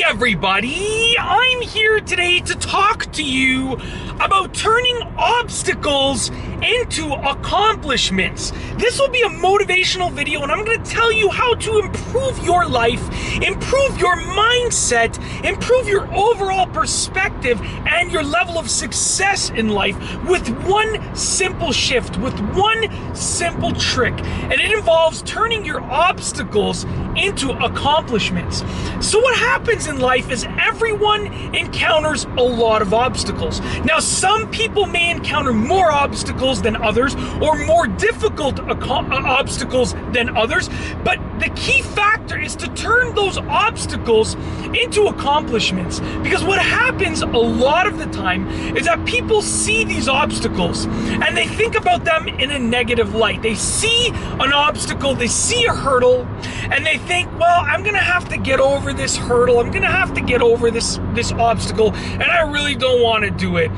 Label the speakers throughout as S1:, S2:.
S1: everybody, I'm here today to talk to you about turning obstacles into accomplishments. This will be a motivational video, and I'm going to tell you how to improve your life, improve your mindset, improve your overall perspective and your level of success in life with one simple shift, with one simple trick. And it involves turning your obstacles into accomplishments. So what happens in life is everyone encounters a lot of obstacles. Now, some people may encounter more obstacles than others, or more difficult obstacles than others, but the key factor is to turn those obstacles into accomplishments. Because what happens a lot of the time is that people see these obstacles and they think about them in a negative light. They see an obstacle, they see a hurdle, and they think, well, I'm gonna have to get over this hurdle, I'm gonna have to get over this obstacle, and I really don't want to do it.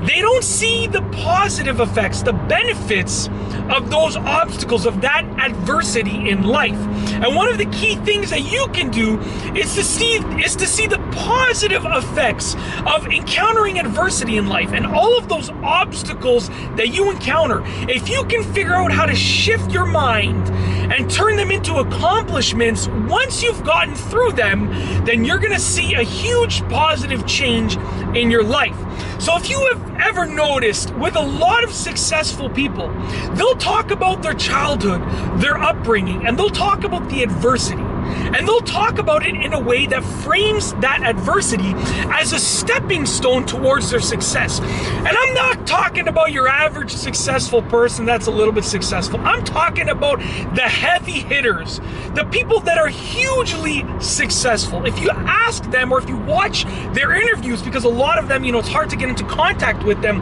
S1: They don't see the positive effects, the benefits of those obstacles, of that adversity in life. And one of the key things that you can do is to see the positive effects of encountering adversity in life and all of those obstacles that you encounter. If you can figure out how to shift your mind and turn them into accomplishments once you've gotten through them, then you're gonna see a huge positive change in your life. So if you have ever noticed, with a lot of successful people, they'll talk about their childhood, their upbringing, and they'll talk about the adversity. And they'll talk about it in a way that frames that adversity as a stepping stone towards their success. And I'm not talking about your average successful person that's a little bit successful. I'm talking about the heavy hitters, the people that are hugely successful. If you ask them, or if you watch their interviews, because a lot of them, it's hard to get into contact with them,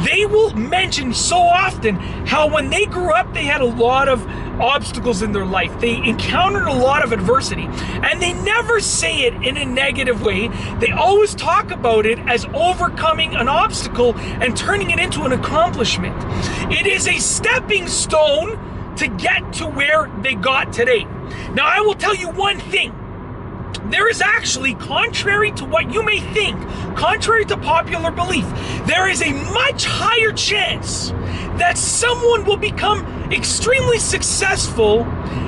S1: they will mention so often how when they grew up, they had a lot of obstacles in their life. They encountered a lot of adversity, and they never say it in a negative way. They always talk about it as overcoming an obstacle and turning it into an accomplishment. It is a stepping stone to get to where they got today. Now, I will tell you one thing. There is actually, contrary to what you may think, contrary to popular belief, there is a much higher chance that someone will become extremely successful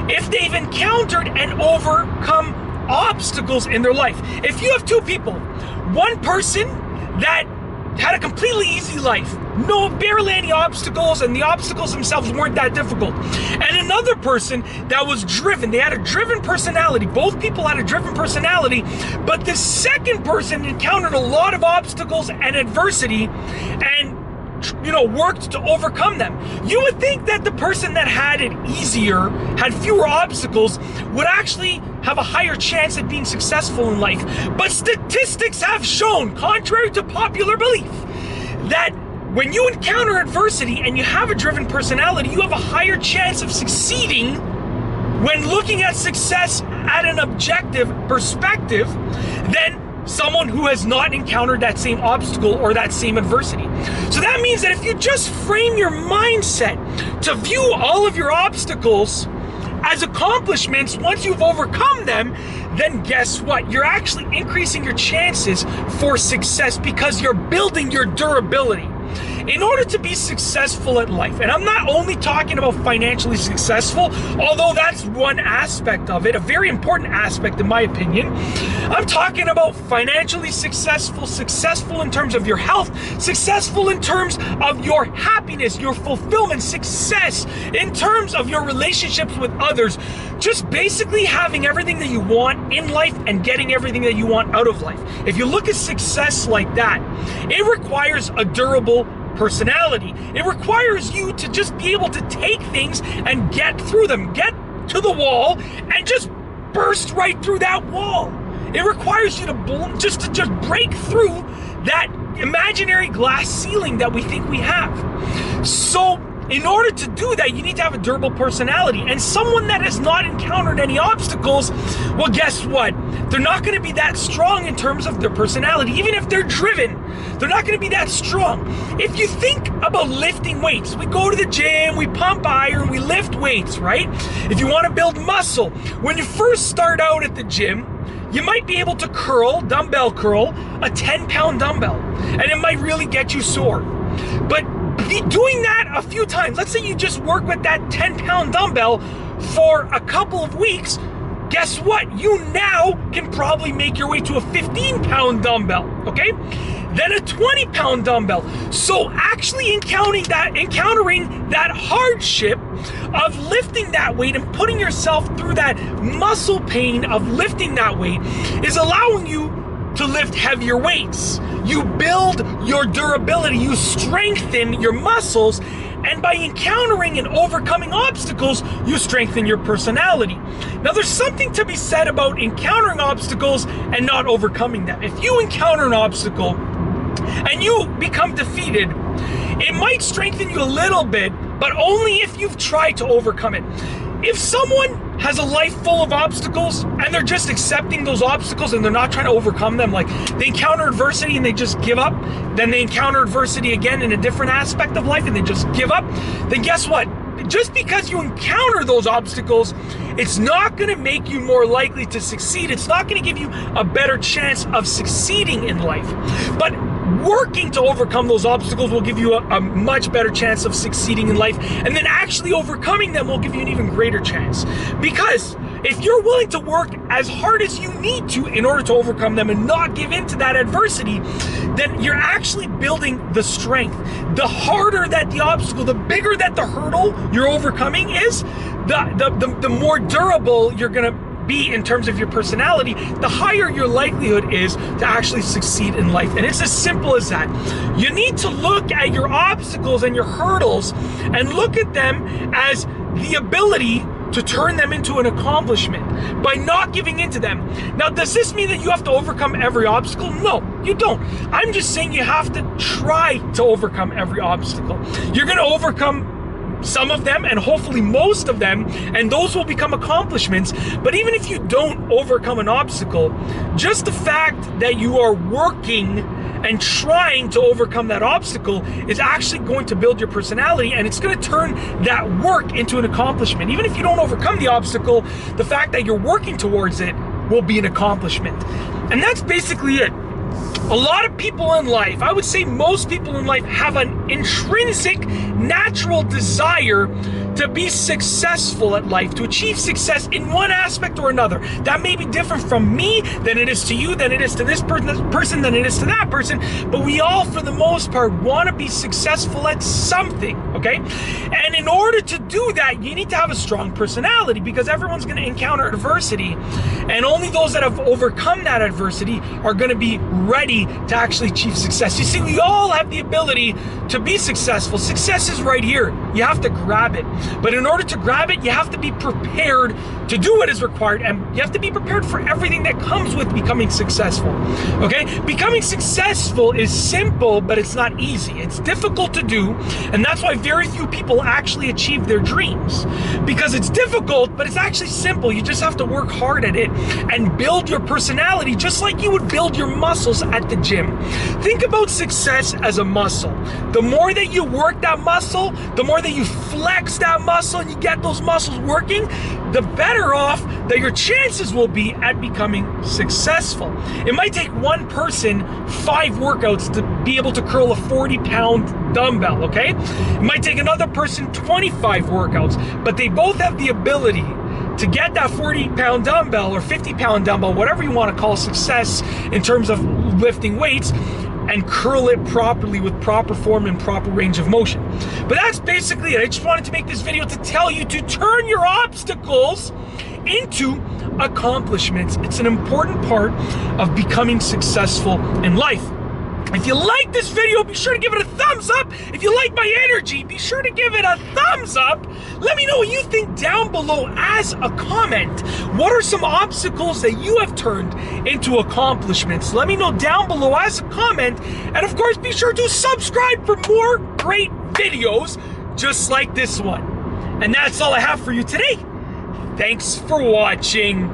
S1: if they've encountered and overcome obstacles in their life. If you have two people, one person that had a completely easy life, barely any obstacles, and the obstacles themselves weren't that difficult, and another person that was driven, they had a driven personality, both people had a driven personality, but the second person encountered a lot of obstacles and adversity and worked to overcome them. You would think that the person that had it easier, had fewer obstacles, would actually have a higher chance at being successful in life. But statistics have shown, contrary to popular belief, that when you encounter adversity and you have a driven personality, you have a higher chance of succeeding when looking at success at an objective perspective than someone who has not encountered that same obstacle or that same adversity. So that means that if you just frame your mindset to view all of your obstacles as accomplishments once you've overcome them, then guess what? You're actually increasing your chances for success because you're building your durability. In order to be successful at life, and I'm not only talking about financially successful, although that's one aspect of it, a very important aspect in my opinion, I'm talking about financially successful, successful in terms of your health, successful in terms of your happiness, your fulfillment, success in terms of your relationships with others, just basically having everything that you want in life and getting everything that you want out of life. If you look at success like that, it requires a durable personality. It requires you to just be able to take things and get through them, get to the wall and just burst right through that wall. It requires you to just break through that imaginary glass ceiling that we think we have. So in order to do that, you need to have a durable personality. And someone that has not encountered any obstacles, well, guess what? They're not going to be that strong in terms of their personality. Even if they're driven, they're not going to be that strong. If you think about lifting weights, we go to the gym, we pump iron, we lift weights, right? If you want to build muscle, when you first start out at the gym, you might be able to dumbbell curl, a 10-pound dumbbell, and it might really get you sore. But be doing that a few times. Let's say you just work with that 10-pound dumbbell for a couple of weeks. Guess what? You now can probably make your way to a 15-pound dumbbell, okay? Then a 20-pound dumbbell. So actually encountering that hardship of lifting that weight and putting yourself through that muscle pain of lifting that weight is allowing you to lift heavier weights. You build your durability, you strengthen your muscles, and by encountering and overcoming obstacles, you strengthen your personality. Now, there's something to be said about encountering obstacles and not overcoming them. If you encounter an obstacle and you become defeated, it might strengthen you a little bit, but only if you've tried to overcome it. If someone has a life full of obstacles and they're just accepting those obstacles and they're not trying to overcome them, like they encounter adversity and they just give up, then they encounter adversity again in a different aspect of life and they just give up, then guess what? Just because you encounter those obstacles, it's not going to make you more likely to succeed. It's not going to give you a better chance of succeeding in life. But working to overcome those obstacles will give you a much better chance of succeeding in life. And then actually overcoming them will give you an even greater chance. Because if you're willing to work as hard as you need to in order to overcome them and not give in to that adversity, then you're actually building the strength. The harder that the obstacle, the bigger that the hurdle you're overcoming is, the more durable you're gonna be in terms of your personality, the higher your likelihood is to actually succeed in life. And it's as simple as that. You need to look at your obstacles and your hurdles and look at them as the ability to turn them into an accomplishment by not giving into them. Now, does this mean that you have to overcome every obstacle? No, you don't. I'm just saying you have to try to overcome every obstacle. You're gonna overcome some of them and hopefully most of them, and those will become accomplishments. But even if you don't overcome an obstacle, just the fact that you are working and trying to overcome that obstacle is actually going to build your personality, and it's going to turn that work into an accomplishment. Even if you don't overcome the obstacle, the fact that you're working towards it will be an accomplishment. And that's basically it. A lot of people in life, I would say most people in life, have an intrinsic, natural desire to be successful at life, to achieve success in one aspect or another. That may be different from me than it is to you, than it is to this person, than it is to that person, but we all, for the most part, want to be successful at something, okay? And in order to do that, you need to have a strong personality, because everyone's going to encounter adversity, and only those that have overcome that adversity are going to be ready to actually achieve success. You see, we all have the ability to be successful. Success is right here. You have to grab it. But in order to grab it, you have to be prepared to do what is required, and you have to be prepared for everything that comes with becoming successful, okay? Becoming successful is simple, but it's not easy. It's difficult to do, and that's why very few people actually achieve their dreams, because it's difficult, but it's actually simple. You just have to work hard at it and build your personality just like you would build your muscles at the gym. Think about success as a muscle. The more that you work that muscle, the more that you flex that muscle and you get those muscles working, the better off that your chances will be at becoming successful. It might take one person 5 workouts to be able to curl a 40-pound dumbbell, okay? It might take another person 25 workouts, but they both have the ability to get that 40-pound dumbbell or 50-pound dumbbell, whatever you want to call success in terms of lifting weights, and curl it properly with proper form and proper range of motion. But that's basically it. I just wanted to make this video to tell you to turn your obstacles into accomplishments. It's an important part of becoming successful in life. If you like this video, be sure to give it a thumbs up. If you like my energy, be sure to give it a thumbs up. Let me know what you think down below as a comment. What are some obstacles that you have turned into accomplishments? Let me know down below as a comment. And of course, be sure to subscribe for more great videos just like this one. And that's all I have for you today. Thanks for watching.